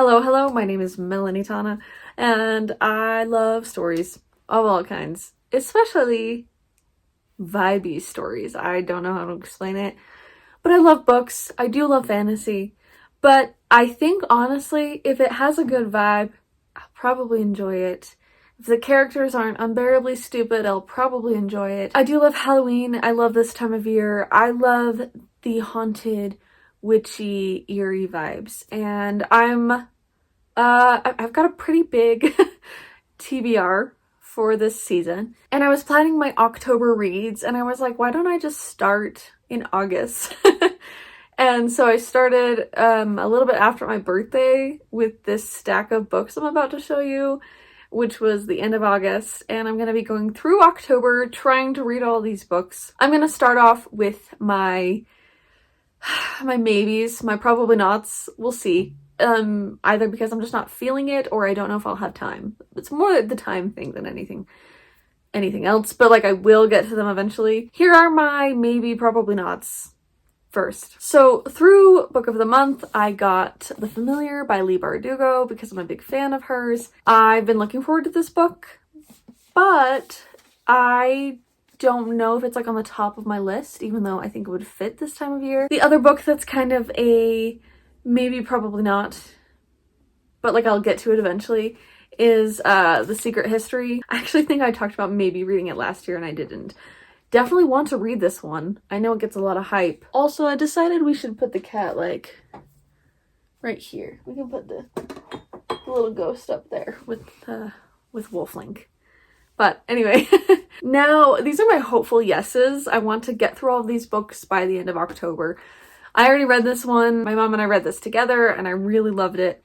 Hello, my name is Melanie Tana, and I love stories of all kinds, especially vibey stories. I don't know how to explain it, but I love books. I do love fantasy, but I think honestly, if it has a good vibe, I'll probably enjoy it. If the characters aren't unbearably stupid, I'll probably enjoy it. I do love Halloween. I love this time of year. I love the haunted, witchy, eerie vibes, and I've got a pretty big TBR for this season, and I was planning my October reads, and I was like, why don't I just start in August? And so I started a little bit after my birthday with this stack of books I'm about to show you, which was the end of August, and I'm going to be going through October trying to read all these books. I'm going to start off with my maybes, my probably nots. We'll see. Either because I'm just not feeling it or I don't know if I'll have time. It's more the time thing than anything else, but like I will get to them eventually. Here are my maybe probably nots first. So through book of the month, I got The Familiar by Leigh Bardugo because I'm a big fan of hers. I've been looking forward to this book, but I don't know if it's like on the top of my list, even though I think it would fit this time of year. The other book that's kind of a maybe probably not, but like I'll get to it eventually, is The Secret History. I actually think I talked about maybe reading it last year and I didn't. Definitely want to read this one. I know it gets a lot of hype. Also, I decided we should put the cat like right here. We can put the little ghost up there with Wolflink. But anyway, now these are my hopeful yeses. I want to get through all of these books by the end of October. I already read this one. My mom and I read this together and I really loved it.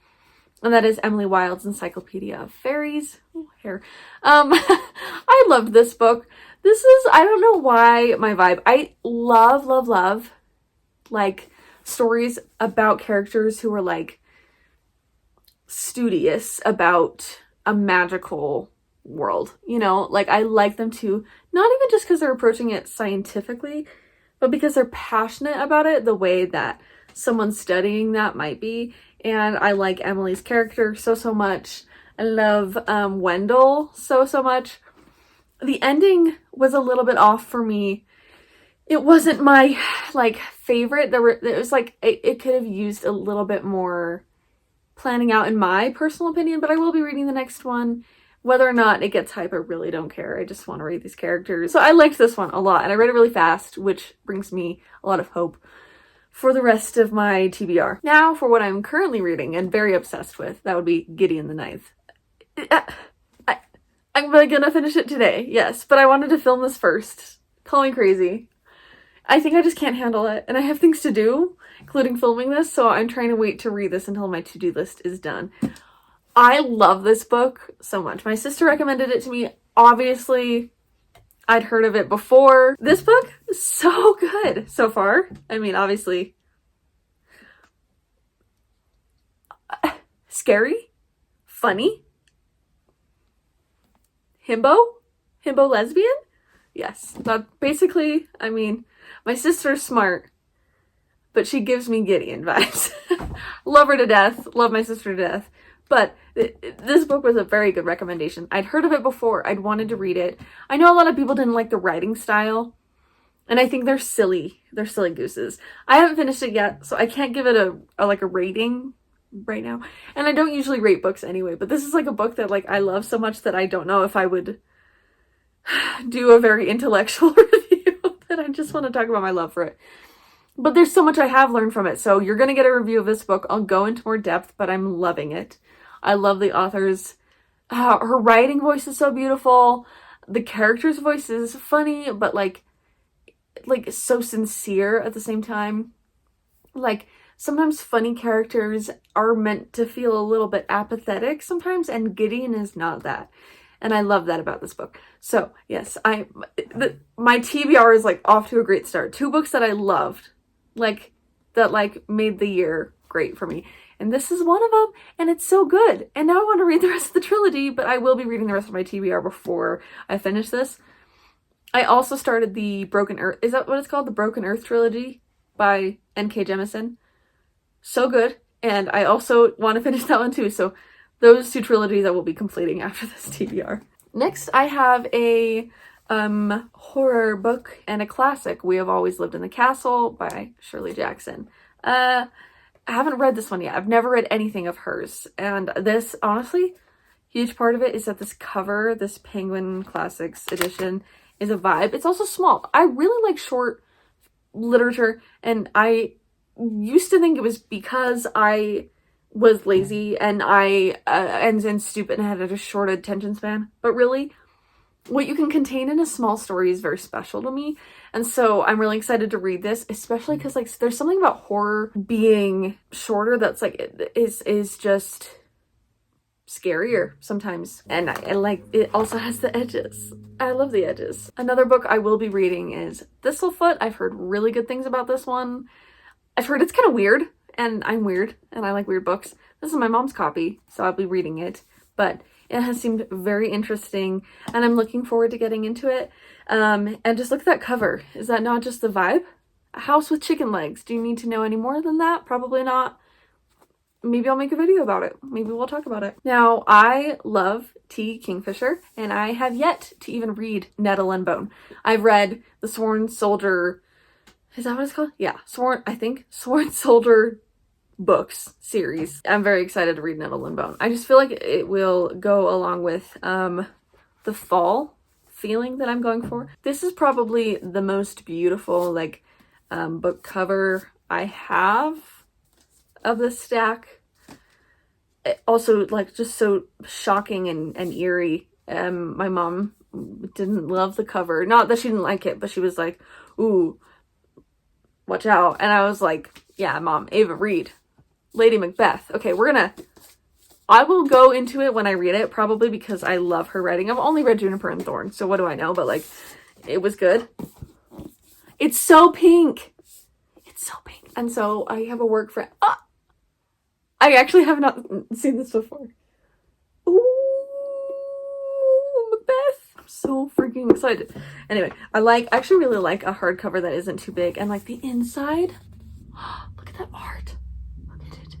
And that is Emily Wilde's Encyclopedia of Fairies. Oh, hair. I loved this book. This is, I don't know why, my vibe. I love, like, stories about characters who are, like, studious about a magical world. You know, like, I like them to, not even just because they're approaching it scientifically, but because they're passionate about it the way that someone studying that might be. And I like Emily's character so much. I love Wendell so much. The ending was a little bit off for me. It wasn't my like favorite. It was like it could have used a little bit more planning out in my personal opinion, but I will be reading the next one. Whether or not it gets hype, I really don't care. I just want to read these characters. So I liked this one a lot, and I read it really fast, which brings me a lot of hope for the rest of my TBR. Now for what I'm currently reading and very obsessed with, that would be Gideon the Ninth. I'm really gonna finish it today, yes, but I wanted to film this first. Call me crazy. I think I just can't handle it, and I have things to do, including filming this, so I'm trying to wait to read this until my to-do list is done. I love this book so much. My sister recommended it to me. Obviously, I'd heard of it before. This book is so good so far. I mean, obviously, scary, funny, himbo lesbian. Yes, but basically, I mean, my sister's smart, but she gives me Gideon vibes. Love her to death. Love my sister to death. But this book was a very good recommendation. I'd heard of it before. I'd wanted to read it. I know a lot of people didn't like the writing style, and I think they're silly. They're silly gooses. I haven't finished it yet, so I can't give it a rating right now. And I don't usually rate books anyway, but this is like a book that like I love so much that I don't know if I would do a very intellectual review, that I just want to talk about my love for it. But there's so much I have learned from it, so you're going to get a review of this book. I'll go into more depth, but I'm loving it. I love the author's, her writing voice is so beautiful. The character's voice is funny, but like so sincere at the same time. Like, sometimes funny characters are meant to feel a little bit apathetic sometimes, and Gideon is not that. And I love that about this book. So yes, my TBR is like off to a great start. 2 books that I loved, like that like made the year great for me. And this is one of them, and it's so good. And now I want to read the rest of the trilogy, but I will be reading the rest of my TBR before I finish this. I also started the Broken Earth, is that what it's called? The Broken Earth trilogy by N.K. Jemisin. So good. And I also want to finish that one too. So those two trilogies I will be completing after this TBR. Next, I have a horror book and a classic, We Have Always Lived in the Castle by Shirley Jackson. I haven't read this one yet. I've never read anything of hers. And this, honestly, huge part of it is that this cover, this Penguin Classics edition, is a vibe. It's also small. I really like short literature, and I used to think it was because I was lazy and and stupid and had a short attention span. But really, what you can contain in a small story is very special to me. And so I'm really excited to read this, especially because like there's something about horror being shorter that's like is just scarier sometimes. And I like it also has the edges. I love the edges. Another book I will be reading is Thistlefoot. I've heard really good things about this one. I've heard it's kind of weird, and I'm weird and I like weird books. This is my mom's copy, so I'll be reading it. But it has seemed very interesting, and I'm looking forward to getting into it. And just look at that cover. Is that not just the vibe? A house with chicken legs. Do you need to know any more than that? Probably not. Maybe I'll make a video about it. Maybe we'll talk about it. Now, I love T. Kingfisher, and I have yet to even read Nettle and Bone. I've read The Sworn Soldier. Is that what it's called? Yeah. Sworn Soldier books series. I'm very excited to read Nettle and Bone. I just feel like it will go along with the fall feeling that I'm going for. This is probably the most beautiful like book cover I have of the stack. Also like just so shocking and eerie. My mom didn't love the cover. Not that she didn't like it, but she was like, ooh, watch out. And I was like, yeah, Mom, Ava, read Lady Macbeth. Okay, I will go into it when I read it, probably because I love her writing. I've only read Juniper and Thorn, so what do I know? But like, it was good. It's so pink. It's so pink. And so I have a work friend. I actually have not seen this before. Ooh, Macbeth. I'm so freaking excited. Anyway, I actually really like a hardcover that isn't too big. And like the inside, look at that art. Look at it.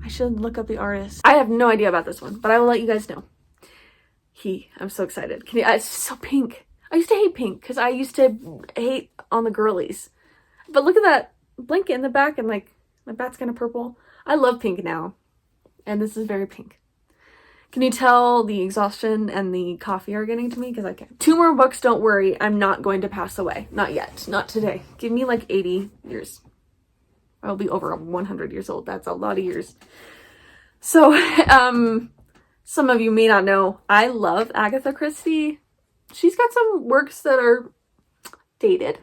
I should look up the artist. I have no idea about this one, but I will let you guys know. I'm so excited. It's so pink. I used to hate pink because I used to hate on the girlies. But look at that blanket in the back and like my bat's kind of purple. I love pink now. And this is very pink. Can you tell the exhaustion and the coffee are getting to me? Because I can't. 2 more books, don't worry. I'm not going to pass away. Not yet. Not today. Give me like 80 years. I'll be over 100 years old. That's a lot of years. So, some of you may not know, I love Agatha Christie. She's got some works that are dated.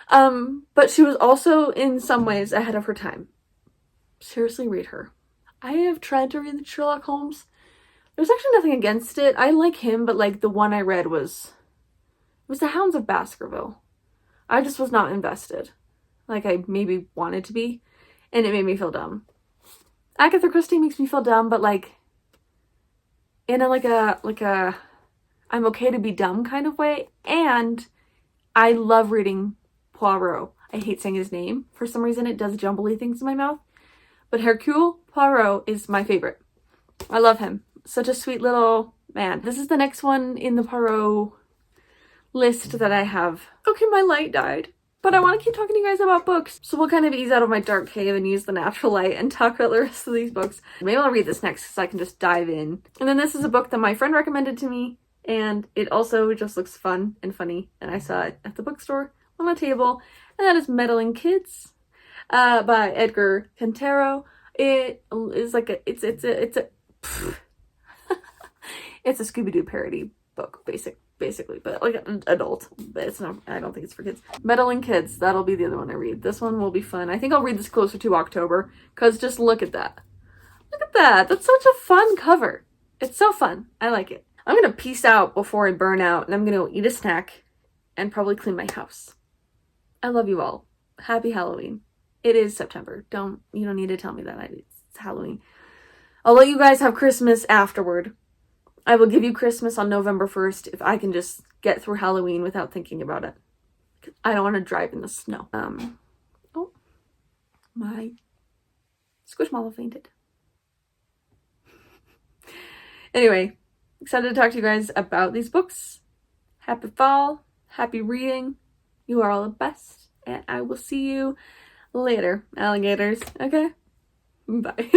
But she was also in some ways ahead of her time. Seriously, read her. I have tried to read the Sherlock Holmes. There's actually nothing against it. I like him, but like the one I read was The Hounds of Baskerville. I just was not invested. Like I maybe wanted to be, and it made me feel dumb. Agatha Christie makes me feel dumb, but like in a I'm okay to be dumb kind of way. And I love reading Poirot. I hate saying his name. For some reason it does jumbly things in my mouth. But Hercule Poirot is my favorite. I love him. Such a sweet little man. This is the next one in the Poirot list that I have. Okay, my light died. But I want to keep talking to you guys about books. So we'll kind of ease out of my dark cave and use the natural light and talk about the rest of these books. Maybe I'll read this next because I can just dive in. And then this is a book that my friend recommended to me. And it also just looks fun and funny. And I saw it at the bookstore on the table. And that is Meddling Kids by Edgar Cantero. It is like it's a Scooby-Doo parody book, basically, but like an adult. But it's not, I don't think it's for kids. Meddling Kids, that'll be the other one I read. This one will be fun. I think I'll read this closer to October, because just look at that. Look at that. That's such a fun cover. It's so fun. I like it. I'm gonna peace out before I burn out, and I'm gonna eat a snack and probably clean my house. I love you all. Happy Halloween. It is September. You don't need to tell me that. It's Halloween. I'll let you guys have Christmas afterward. I will give you Christmas on November 1st if I can just get through Halloween without thinking about it. I don't want to drive in the snow. Oh, my Squishmallow fainted. Anyway, excited to talk to you guys about these books. Happy fall. Happy reading. You are all the best. And I will see you later, alligators. Okay? Bye.